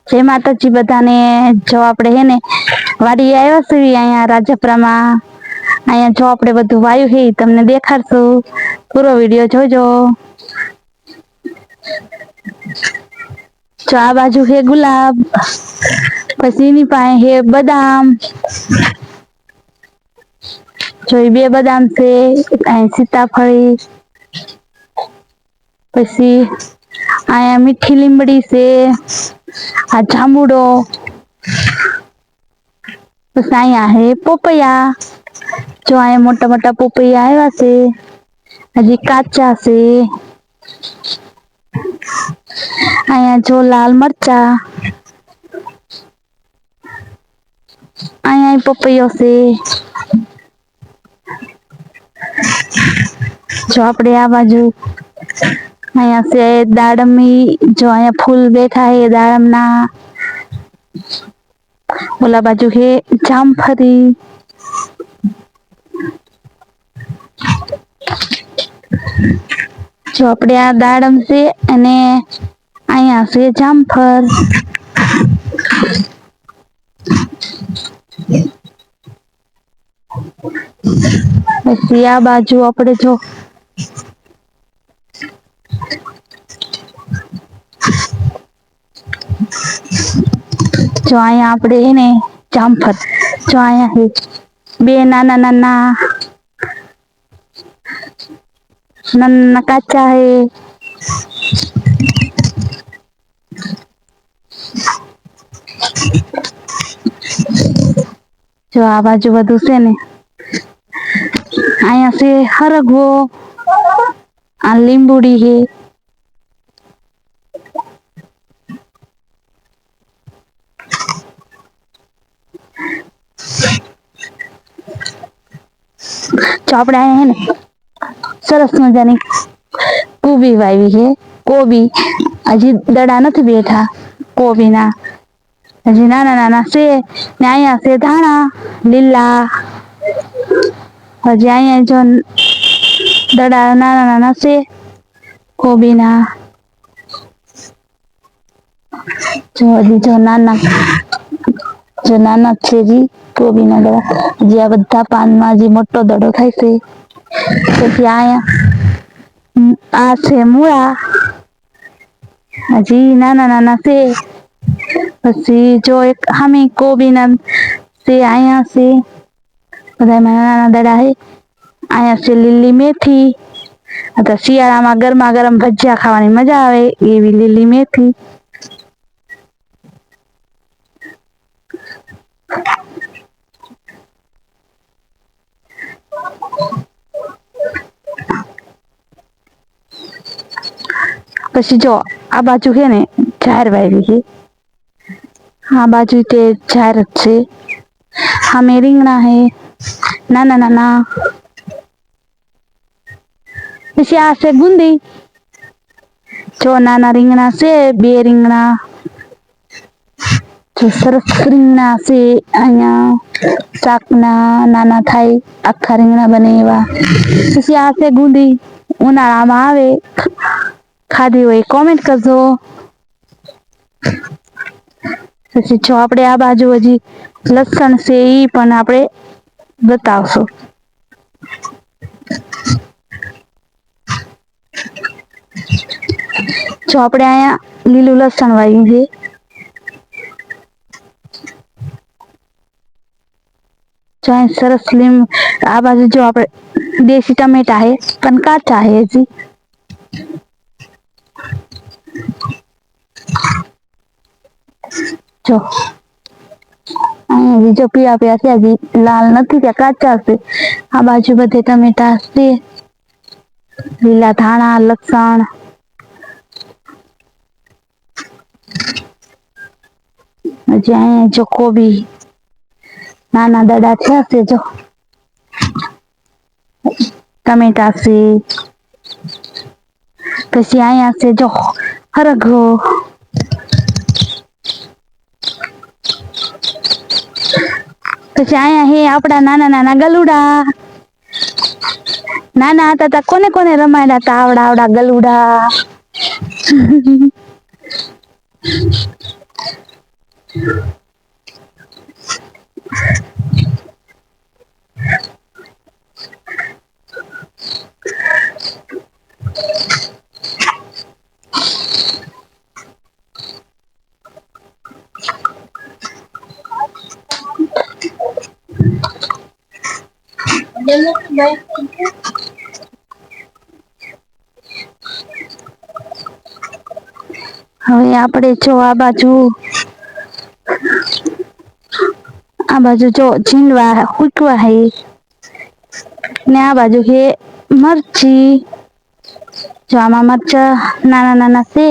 જય માતાજી બધાને. જો આપડે હે ને વાડી આવ્યા છે અહીંયા રાજપરામાં. અહીંયા જો આપડે બધું વાયુ હે તમને દેખાડશું. પૂરો વિડિયો જોજો. જો આ બાજુ હે ગુલાબ, પછી એની પાસે હે બદામ. જોઈ બે બદામ છે, અહી સીતાફળી. પછી આયા મીઠી લીમડી છે. આ જાંબુડો. પછી અહીંયા હે પોપૈયા. જો અહીંયા મોટા મોટા પપૈયા આવ્યા છે. હજી કાચા છે. અહીંયા જો લાલ મરચા. અહીંયા પપૈયો છે. જો આપડે આ બાજુ અહીંયા છે દાડમી. જો અહીંયા ફૂલ બેઠા હે દાડમ ના. ઓલા બાજુ હે જામફળી. જો આપડે આ દાડમ છે અને અહીંયા છે જામફળ. પછી આ બાજુ આપડે જો જો અહીંયા આપડે હે ને જામફળ. જો અહીંયા હે બે નાના નાના. નાના કાચા હે. જો આ બાજુ બધું છે ને અહીંયા છે હરગવો. આ લીંબુડી હે. જો આપડે અહીંયા હે ને સરસ મજાની કોબી વાવી છે. કોબી હજી દડા નથી બેઠા કોબીના. હજી નાના નાના છે ને અહીંયા છે ધાણા લીલા. હજી અહીંયા જો દડા નાના નાના છે કોબીના. જો હજી જો નાના છે જી કોબીના દડા. હજી આ બધા પાનમાં હજી મોટો દડો થાય છે. પછી અહીંયા આ છે મૂળા. હજી નાના નાના છે. પછી જો એક હામે કોબીના છે અહીંયા છે. બધા નાના નાના દડા હે. અહીંયા છે લીલી મેથી. તો શિયાળામાં ગરમા ગરમ ભજીયા ખાવાની મજા આવે એવી લીલી મેથી. પછી જો આ બાજુ છે ને જાહેર વાવી છે. આ બાજુ તે જાહેર જ છે. સામે રીંગણા હે નાના નાના. પછી આ છે ગુંદી. જો નાના રીંગણા છે બે રીંગણા. જો સરસ રીંગણા છે અહીંયા શાકના નાના થાય આખા રીંગણા બને એવા. પછી આ છે ગુંદી ઉનાળામાં આવે. ખાધી હોય કોમેન્ટ કરજો. પછી જો આપણે આ બાજુ હજી લસણ છે ઈ પણ આપણે બતાવશું. જો આપણે અહીંયા લીલું લસણ વાવ્યું છે. જો અહીં સરસ આ બાજુ જો આપણે દેશી ટમેટા હે પણ કાચા હે હજી. જો અહીંયા બીજો પીળા પીળા છે હજી લાલ નથી ત્યાં કાચા છે. આ બાજુ બધે ટમેટા છે. લીલા ધાણા લસણ. હજી અહીંયા જો કોબી નાના દડા થયા છે. જો ટમેટા છે. પછી અહીંયા છે જો હરગવો. પછી અહીંયા હે આપડા નાના નાના ગલુડા. નાના હતા તા કોને કોને રમાડ્યા તા આવડા આવડા ગલુડા. હવે આપણે જો આ બાજુ જો ઝીંડવા હુકવા હે ને આ બાજુ છે મરચી. જો આમાં મરચા નાના નાના છે,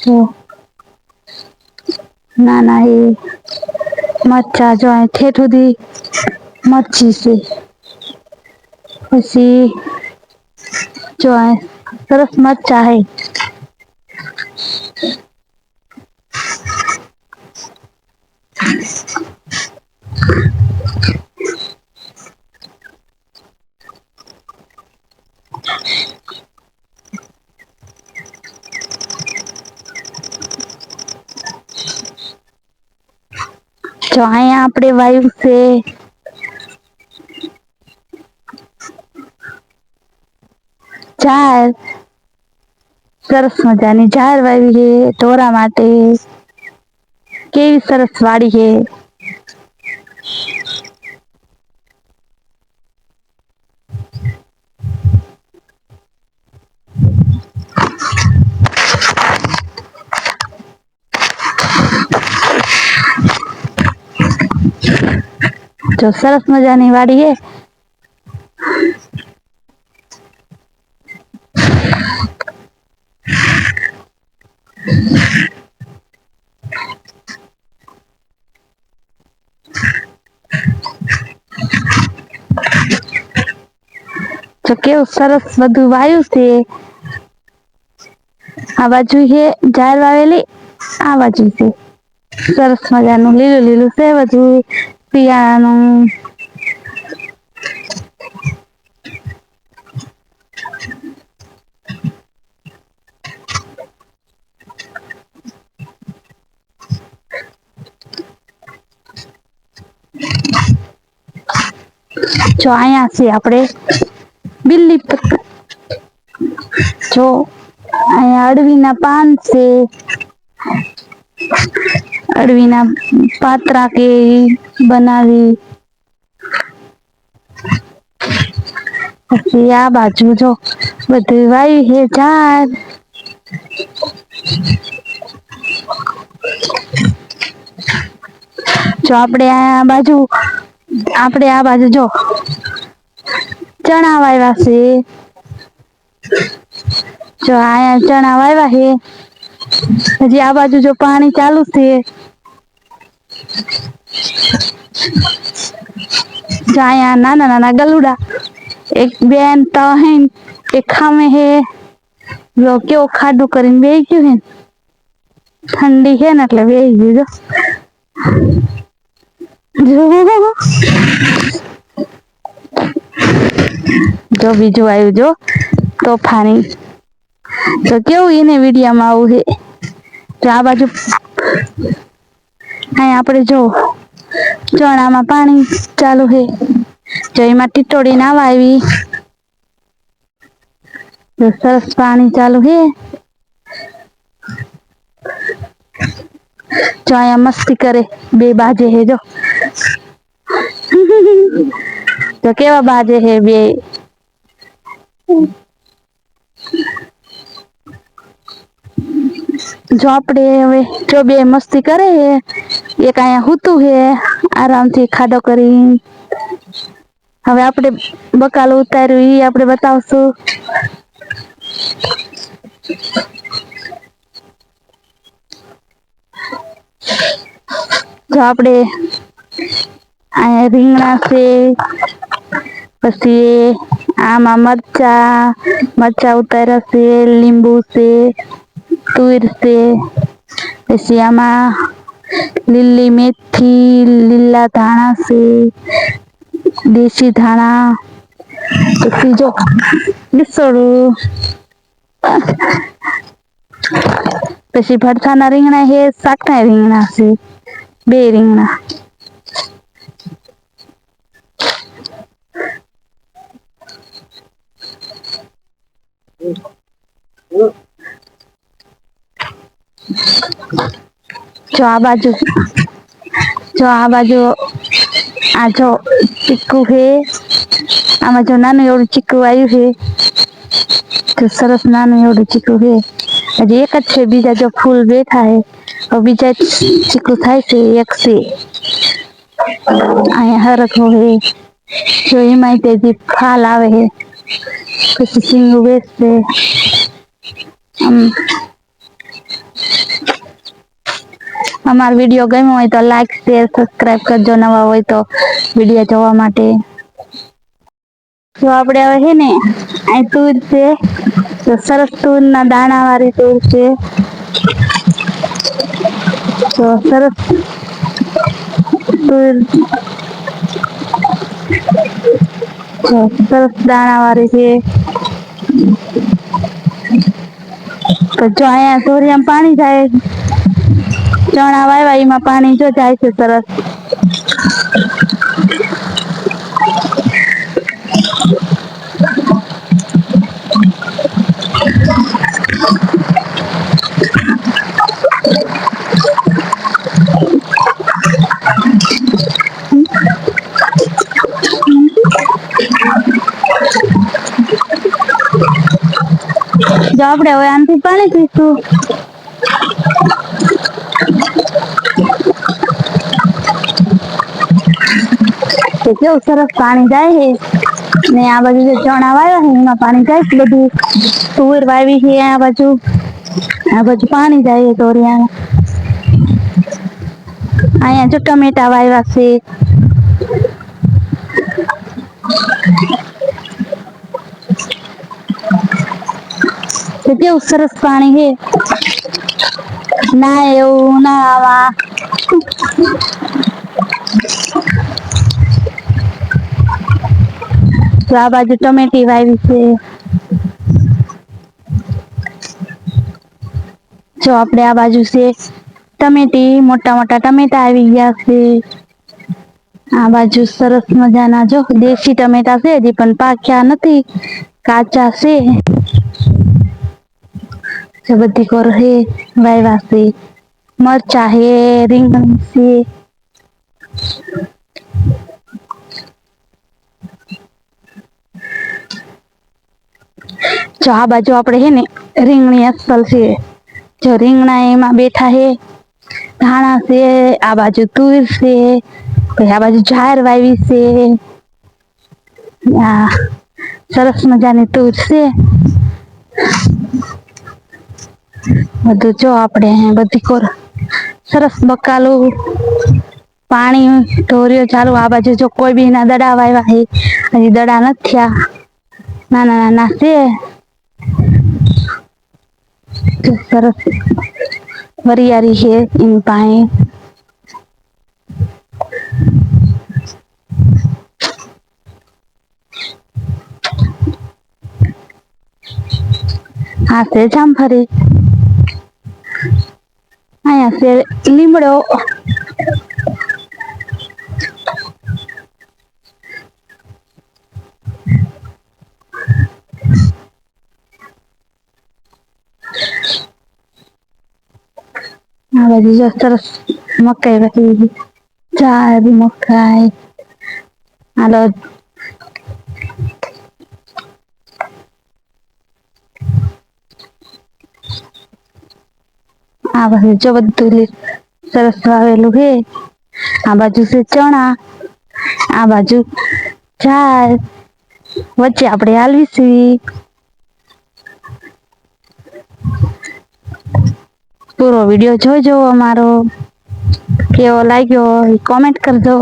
જો નાના એ મરચા જો ઠેઠ સુધી મરચી છે. પછી જો સરસ મરચા હે. જો અહીંયા આપણે વાયુ છે. ઝાડ સરસ મજાની ઝાડ વાવી છે ઢોરા માટે. કેવી સરસ વાડી છે. જો સરસ મજાની વાડી છે. જો કેવું સરસ બધું વાયુ છે. આ બાજુ છે ઝાડ વાવેલી, આ બાજુ છે સરસ મજાનું લીલું લીલું છે બધું શિયાળાનું. જો અહીંયા છે આપણે બિલ્લી પત્ર. જો અહીંયા અડવીના પાન છે. અડવીના પાત્રા કે બનાવી. પછી આ બાજુ જો બધું વાયુ છે ઝાડ. જો આપણે આ બાજુ જો ચણા વાવ્યા છે. જો અહીંયા ચણા વાવ્યા છે. હજી આ બાજુ જો પાણી ચાલુ છે. જો અહીંયા નાના નાના ગલુડા, એક બેન તહેન એક ખામે હે. જો કેવો ખાડું કરીને બેસી ગયું હે. ઠંડી છે ને એટલે બેસી ગયું જો. જો બીજું આવ્યું જો તોફાની. તો કેવું એને વિડીયામાં આવું છે. જો આ બાજુ અહીંયા આપણે જો ચણામાં પાણી ચાલુ છે. જો એમાં ટીટોડી નાવા આવી. જો સરસ પાણી ચાલુ છે. જો અહીંયા મસ્તી કરે બે બાજે હે જો. તો કેવા બાજે હે બે. જો આપણે હવે જો બે મસ્તી કરે હે. એક અહીંયા હુતું હે આરામથી ખાડો કરી. હવે આપણે બકાલું ઉતાર્યું ઈ આપણે બતાવશું. જો આપણે અહીંયા રીંગણા છે. પછી આમાં મરચા ઉતાર્યા છે, લીંબુ છે, તુર છે. પછી આમાં લીલી મેથી, લીલા ધાણા છે, દેશી ધાણા. પછી જો લીસોડું. પછી ભરથાના રીંગણા હે, શાકના રીંગણા છે, 2 રીંગણા. જો આ બાજુ આ જો ચીકુ હે, આમાં જો નાનું એવડું ચીકુ આવ્યું છે, તો સરસ નાનું એવડું ચીકુ હે. હજી એક જ છે, બીજા જો ફૂલ બેઠા હે. બીજા ચીકુ થાય છે, એક છે. અહીંયા હરખો હે, જો એમાંય તે ફાલ આવે હે. પછી સિંગું બેસશે. અમારો વિડીયો ગમ્યો હોય તો લાઈક, શેર, સબસ્ક્રાઈબ કરજો. નવા હોય તો વિડીયો જોવા માટે. જો આપણે હવે હે ને આ તુર છે, તો સરસ તુરના દાણા વાળી તુર છે. તો સરસ તુર, સરસ દાણા વાળી છે. તો જો અહીંયા તોરિયામાં પાણી જાય, ચણા વાવ્યા એમાં પાણી જો જાય છે સરસ. જો આપણે હવે આનાથી પાણી પીશું. તો કેવું સરસ પાણી જાય છે ને આ બાજુ જે ચણા વાવ્યા છે એમાં પાણી જાય છે. બધું તુવેર વાવી છે આ બાજુ પાણી જાય છે તોરિયામાં. અહીંયા જો ટમેટા વાવ્યા છે. તો કેવું સરસ પાણી છે. ના એવું ના આવા. તો આ બાજુ ટમેટી વાવી છે. જો આપણે આ બાજુ છે ટમેટી, મોટા મોટા ટમેટા આવી ગયા છે. આ બાજુ સરસ મજાના જો દેશી ટમેટા છે, હજી પણ પાક્યા નથી, કાચા છે. બધી કોર હે વાવ્યા છે. મરચા હે, રીંગણ છે. જો આ બાજુ આપણે હે ને રીંગણી અસલ છે. જો રીંગણા એમાં બેઠા હે, ધાણા છે, આ બાજુ તુર છે, પછી આ બાજુ જાર વાવી છે. આ સરસ મજાની તુર છે. બધું જો આપણે બધી કોર સરસ બકાલું પાણી ઢોર્યો ચાલુ. આ બાજુ જો કોઈ બી ના દડા વાવ્યા હે, હજી દડા નથી થયા, નાના નાના છે. સરસ વરિયાળી છે એની પાસે. આ છે જામફળી. અહીંયા છે લીમડો. આ બાજુ જો સરસ મકાઈ વાવી, જાડી મકાઈ. હાલો આ બાજુ જો બધું સરસ વાવેલું છે. આ બાજુ છે ચણા, આ બાજુ જાર, વચ્ચે આપણે હાલવી છીએ. પૂરો વિડીયો જોજો. અમારો કેવો લાગ્યો કોમેન્ટ કરજો.